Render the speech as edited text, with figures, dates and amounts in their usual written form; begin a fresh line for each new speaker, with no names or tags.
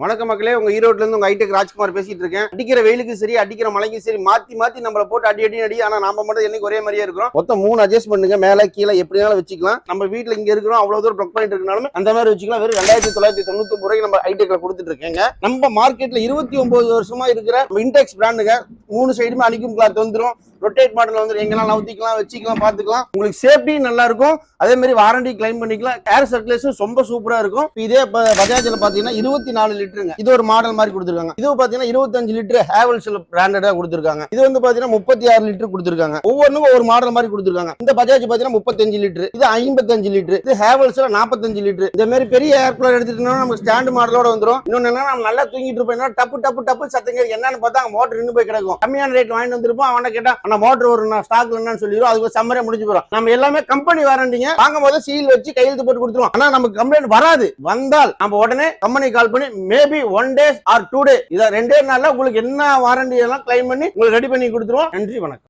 வணக்க மக்களே, உங்க ஈரோட்ல இருந்து உங்க ஐடெக் ராஜ்குமார் பேசிட்டு இருக்கேன். அடிக்கிற வெயிலுக்கு சரி, அடிக்கிற மழைக்கு சரி, மாத்தி நம்மள போட்டு அடி. ஆனா நாம மட்டும் என்னைக்கு ஒரே மாதிரியே இருக்கிறோம். மொத்தம் 3 அட்ஜஸ்ட் பண்ணுங்க, மேல கீழே எப்படினாலும் வச்சுக்கலாம். நம்ம வீட்டுல இங்க இருக்கிறோம், அவ்வளவு தூரம் ப்ளக் பாயிண்ட் இருக்கனாலும் அந்த மாதிரி வச்சுக்கலாம். வெறும் 2999 ரூபாய்க்கு நம்ம ஐடெக்ல கொடுத்துட்டு இருக்கேங்க. நம்ம மார்க்கெட்ல 29 வருஷமா இருக்கிற இன்டெக்ஸ் பிராண்டுங்க. 3 சைடுமே அணிக்கும் கிளாத் வந்துடும். ரொட்டேட் மாடல் வந்து எங்கெல்லாம் நவுத்திக்கலாம், வச்சுக்கலாம், பாத்துக்கலாம். உங்களுக்கு சேஃப்டி நல்லா இருக்கும். அதே மாதிரி வாரண்டி கிளைம் பண்ணிக்கலாம். ஏர் சர்க்குலேஷன் ரொம்ப சூப்பரா இருக்கும். இதே பஜாஜ்ல பாத்தீங்கன்னா 24 லிட்டருங்க. இது ஒரு மாடல் மாதிரி கொடுத்திருக்காங்க. இது பாத்தீங்கன்னா 25 லிட்டர் ஹேவல்ஸ் பிராண்டடா கொடுத்திருக்காங்க. இது வந்து பாத்தீங்கன்னா 36 லிட்டர் கொடுத்திருக்காங்க. ஒவ்வொன்றும் ஒரு மாடல் மாதிரி கொடுத்திருக்காங்க. இந்த பஜாஜ் பாத்தீங்கன்னா 35 லிட்டர், இது 55 லிட்டர், இது ஹேவல்ஸ்ல 45 லிட்டர். இந்த மாதிரி பெரிய ஏர் கூலர் எடுத்துட்டோம்னா நம்ம ஸ்டாண்ட் மாடலோட வந்துரும். இன்னொன்னு என்ன, நம்ம நல்லா தூங்கிட்டு இருப்போம், டப்பு சத்தங்க என்னன்னு பார்த்தா மோட்டர் நின்று போய் கிடக்கும். கம்மியான ரேட் வாங்கிட்டு வந்திருப்போம். அவனை கேட்டா அந்த மோட்டர் ஒரு ஸ்டாக்ல என்னன்னு சொல்லிடுவோம். அதுக்கு சம்மரே முடிஞ்சு போறோம். நம்ம எல்லாமே கம்பெனி வாரண்டிங்க. வாங்கும் போது சீல் வச்சு கையெழுத்து போட்டு கொடுத்துருவோம். ஆனா நமக்கு கம்ப்ளைண்ட் வராது. வந்தால் நம்ம உடனே கம்பெனி கால் பண்ணி மேபி 1 day or 2 day, இத 2 நாள்ல உங்களுக்கு என்ன வாரண்டி எல்லாம் கிளைம் பண்ணி உங்களுக்கு ரெடி பண்ணி கொடுத்துருவோம். நன்றி, வணக்கம்.